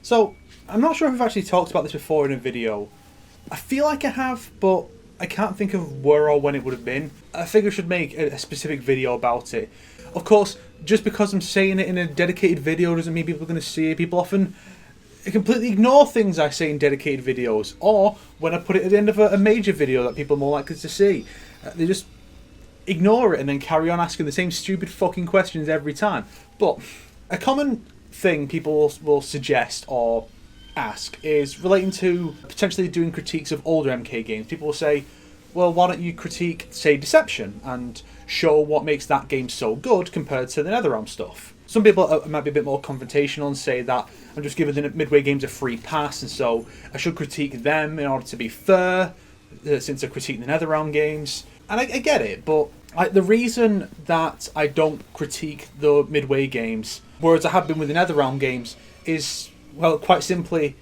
So, I'm not sure if I've actually talked about this before in a video. I feel like I have, but I can't think of where or when it would have been. I think I should make a specific video about it. Of course, just because I'm saying it in a dedicated video doesn't mean people are going to see it. People often completely ignore things I say in dedicated videos, or when I put it at the end of a major video that people are more likely to see. They just ignore it and then carry on asking the same stupid fucking questions every time. But a common thing people will suggest or ask is relating to potentially doing critiques of older MK games. People will say, well, why don't you critique, say, Deception and show what makes that game so good compared to the NetherRealm stuff? Some people might be a bit more confrontational and say that I'm just giving the Midway games a free pass, and so I should critique them in order to be fair, since I critique the NetherRealm games. And I get it, but the reason that I don't critique the Midway games, whereas I have been with the NetherRealm games, is, well, quite simply,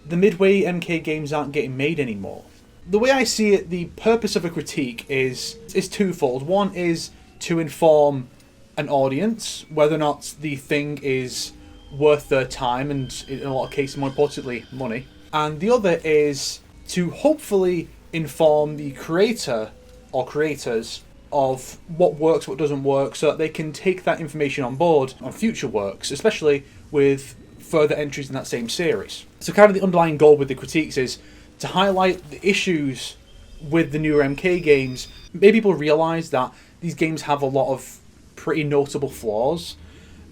the Midway MK games aren't getting made anymore. The way I see it, the purpose of a critique is twofold. One is to inform an audience whether or not the thing is worth their time, and in a lot of cases, more importantly, money. And the other is to hopefully inform the creator or creators of what works, what doesn't work, so that they can take that information on board on future works, especially with further entries in that same series. So kind of the underlying goal with the critiques is to highlight the issues with the newer MK games, make people realise that these games have a lot of pretty notable flaws,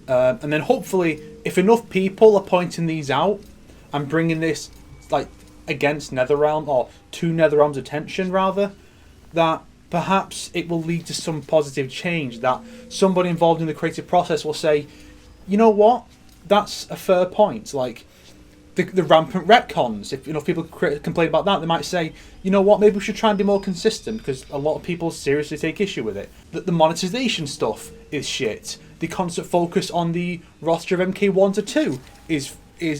and then hopefully, if enough people are pointing these out and bringing this against NetherRealm, or to NetherRealm's attention rather, that perhaps it will lead to some positive change, that somebody involved in the creative process will say, you know what, that's a fair point. Like the rampant retcons, if enough people complain about that, they might say, you know what, maybe we should try and be more consistent, because a lot of people seriously take issue with it. That the monetization stuff is shit. The constant focus on the roster of MK1 to 2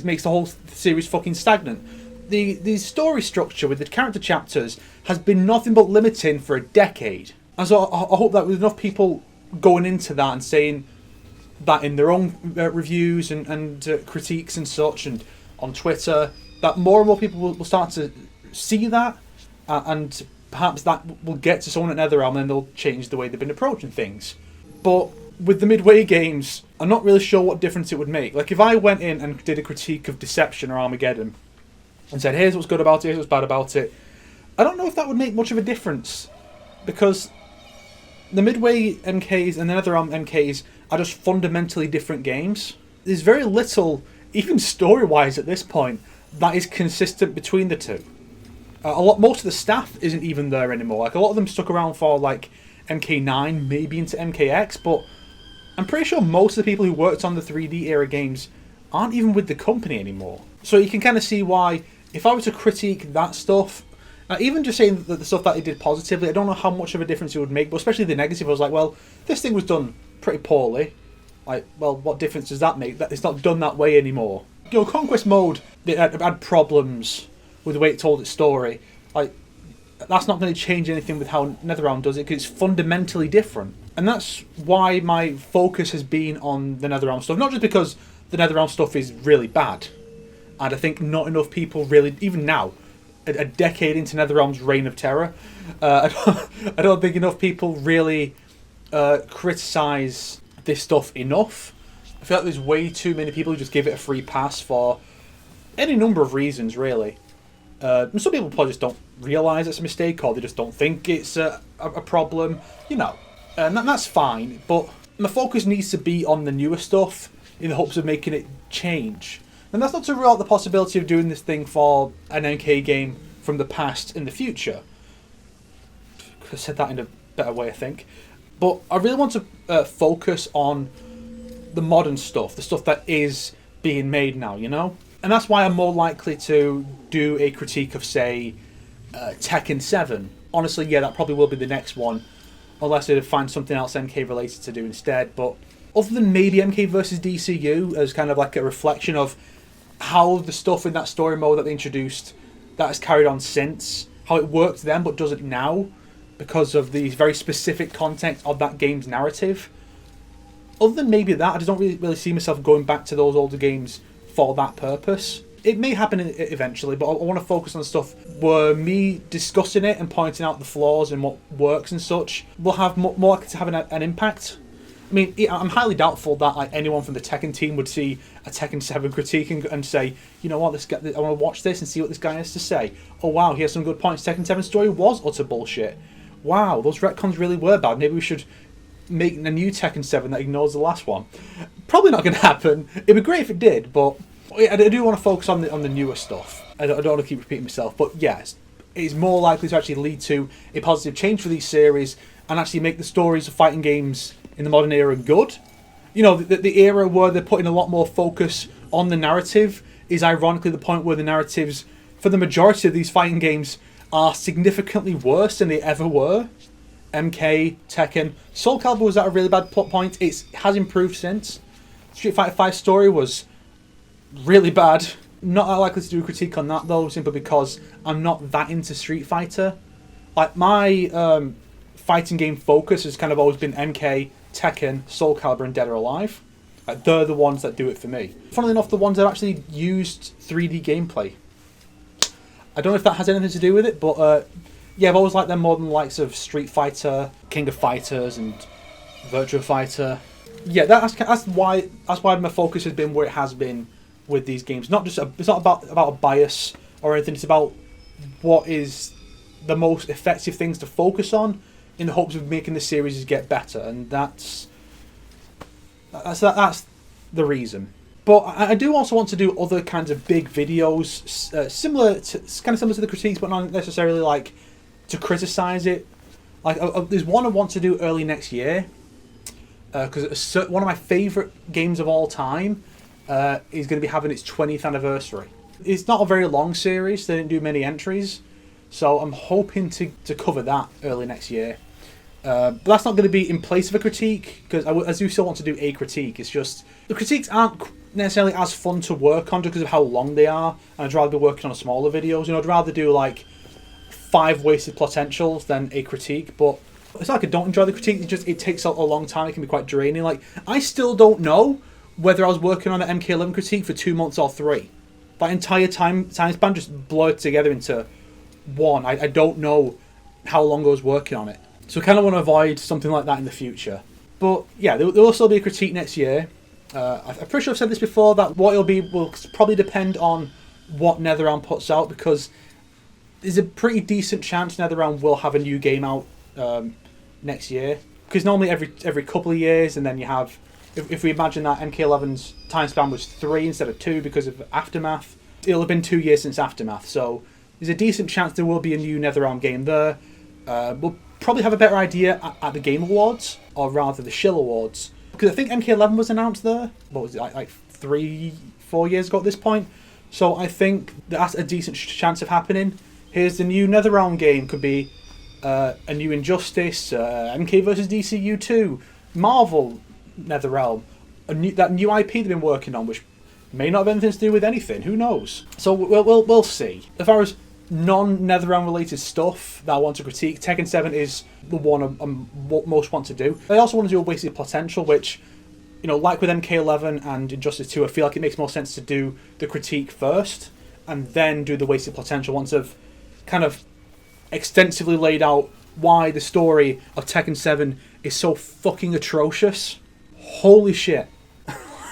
makes the whole series fucking stagnant. The story structure with the character chapters has been nothing but limiting for a decade. And so I hope that with enough people going into that and saying that in their own reviews and critiques and such, and on Twitter, that more and more people will start to see that, and perhaps that will get to someone at NetherRealm, and then they'll change the way they've been approaching things. But with the Midway games, I'm not really sure what difference it would make. Like, if I went in and did a critique of Deception or Armageddon and said, here's what's good about it, here's what's bad about it, I don't know if that would make much of a difference, because the Midway MKs and the NetherRealm MKs are just fundamentally different games. There's very little, even story-wise at this point, that is consistent between the two. Most of the staff isn't even there anymore. Like, a lot of them stuck around for like MK9, maybe into MKX, but I'm pretty sure most of the people who worked on the 3D era games aren't even with the company anymore. So you can kind of see why, if I were to critique that stuff, even just saying that the stuff that they did positively, I don't know how much of a difference it would make, but especially the negative, I was like, well, this thing was done pretty poorly. Like, well, what difference does that make? That it's not done that way anymore. You know, Conquest Mode, it had problems with the way it told its story. Like, that's not going to change anything with how NetherRealm does it, because it's fundamentally different. And that's why my focus has been on the NetherRealm stuff. Not just because the NetherRealm stuff is really bad, and I think not enough people really, even now, a decade into NetherRealm's reign of terror, I don't think enough people really criticise this stuff enough. I feel like there's way too many people who just give it a free pass for any number of reasons, really. Some people probably just don't realise it's a mistake, or they just don't think it's a problem, you know. And that's fine, but my focus needs to be on the newer stuff in the hopes of making it change. And that's not to rule out the possibility of doing this thing for an NK game from the past in the future. Could have said that in a better way, I think. But I really want to focus on the modern stuff, the stuff that is being made now, you know? And that's why I'm more likely to do a critique of, say, Tekken 7. Honestly, yeah, that probably will be the next one, unless I find something else MK related to do instead. But other than maybe MK versus DCU as kind of like a reflection of how the stuff in that story mode that they introduced that has carried on since, how it worked then but doesn't now because of the very specific context of that game's narrative. Other than maybe that, I just don't really see myself going back to those older games for that purpose. It may happen eventually, but I want to focus on stuff where me discussing it and pointing out the flaws and what works and such will have more likely to have an impact. I mean, I'm highly doubtful that like anyone from the Tekken team would see a Tekken 7 critique and say, you know what, this guy, I want to watch this and see what this guy has to say. Oh wow, he has some good points. Tekken 7 story was utter bullshit. Wow, those retcons really were bad. Maybe we should make a new Tekken 7 that ignores the last one. Probably not going to happen. It'd be great if it did, but I do want to focus on the newer stuff. I don't want to keep repeating myself, but yes, it's more likely to actually lead to a positive change for these series and actually make the stories of fighting games in the modern era good. You know, the era where they're putting a lot more focus on the narrative is ironically the point where the narratives for the majority of these fighting games are significantly worse than they ever were. MK, Tekken, Soul Calibur was at a really bad plot point. It has improved since. Street Fighter V story was really bad. Not that likely to do a critique on that though, simply because I'm not that into Street Fighter. Like my fighting game focus has kind of always been MK, Tekken, Soul Calibur, and Dead or Alive. They're the ones that do it for me. Funnily enough, the ones that actually used 3D gameplay. I don't know if that has anything to do with it, but yeah, I've always liked them more than the likes of Street Fighter, King of Fighters, and Virtua Fighter. Yeah, that's why my focus has been where it has been with these games. It's not about a bias or anything. It's about what is the most effective things to focus on in the hopes of making the series get better, and that's the reason. But I do also want to do other kinds of big videos, similar to the critiques, but not necessarily like to criticize it. Like there's one I want to do early next year, because one of my favorite games of all time is going to be having its 20th anniversary. It's not a very long series. They didn't do many entries, so I'm hoping to cover that early next year. But that's not going to be in place of a critique, because I do still want to do a critique. It's just the critiques aren't necessarily as fun to work on because of how long they are, and I'd rather be working on smaller videos. You know, I'd rather do like 5 wasted potentials than a critique. But it's not like I don't enjoy the critique. It takes a long time. It can be quite draining. Like I still don't know whether I was working on an MK11 critique for 2 months or 3. That entire time span just blurred together into one. I don't know how long I was working on it. So I kind of want to avoid something like that in the future. But yeah, there will still be a critique next year. I'm pretty sure I've said this before, that what it'll be will probably depend on what NetherRealm puts out, because there's a pretty decent chance NetherRealm will have a new game out next year. Because normally every couple of years, and then you have, if we imagine that MK11's time span was 3 instead of 2 because of Aftermath, it'll have been 2 years since Aftermath. So there's a decent chance there will be a new NetherRealm game there. We'll probably have a better idea at the Game Awards, or rather the Shill Awards, because I think MK11 was announced there. What was it, like 3-4 years ago at this point? So I think that's a decent chance of happening. Here's the new NetherRealm game. Could be a new Injustice, MK vs DCU 2, Marvel NetherRealm, that new IP they've been working on, which may not have anything to do with anything. Who knows? So we'll see. As far as non-NetherRealm related stuff that I want to critique, Tekken 7 is the one I most want to do. I also want to do a Wasted Potential, which, you know, like with MK11 and Injustice 2, I feel like it makes more sense to do the critique first and then do the Wasted Potential once I've kind of extensively laid out why the story of Tekken 7 is so fucking atrocious. Holy shit.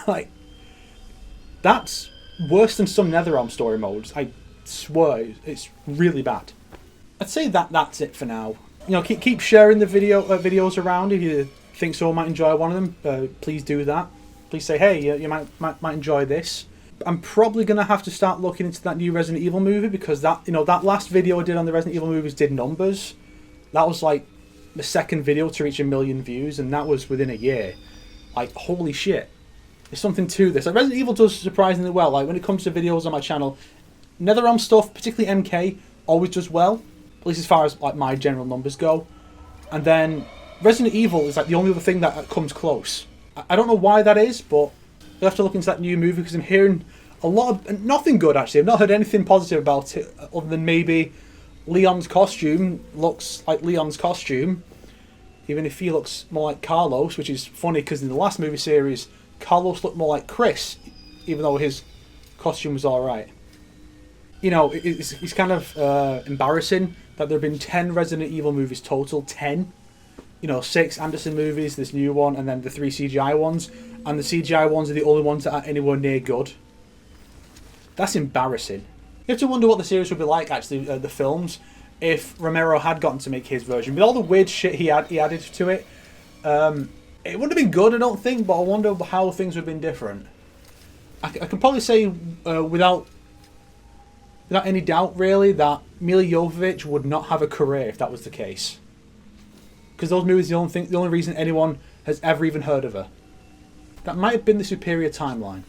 Like, that's worse than some NetherRealm story modes. I swear, it's really bad. I'd say that's it for now. You know, keep sharing the videos around. If you think someone might enjoy one of them, please do that. Please say, hey, you might enjoy this. I'm probably gonna have to start looking into that new Resident Evil movie, because that last video I did on the Resident Evil movies did numbers. That was like the second video to reach 1 million views, and that was within a year. Like, holy shit. There's something to this. Like, Resident Evil does surprisingly well. Like, when it comes to videos on my channel, NetherRealm stuff, particularly MK, always does well. At least as far as like my general numbers go. And then Resident Evil is like the only other thing that comes close. I don't know why that is, but you'll have to look into that new movie, because I'm hearing a lot of nothing good actually. I've not heard anything positive about it, other than maybe Leon's costume looks like Leon's costume, even if he looks more like Carlos, which is funny because in the last movie series, Carlos looked more like Chris, even though his costume was alright. You know, it's kind of embarrassing that there have been 10 Resident Evil movies total. 10. You know, 6 Anderson movies, this new one, and then the 3 CGI ones. And the CGI ones are the only ones that are anywhere near good. That's embarrassing. You have to wonder what the series would be like, actually, the films, if Romero had gotten to make his version. With all the weird shit he added to it, it wouldn't have been good, I don't think, but I wonder how things would have been different. I can probably say, without any doubt, really, that Mila Jovovich would not have a career if that was the case. Because those movies are the only reason anyone has ever even heard of her. That might have been the superior timeline.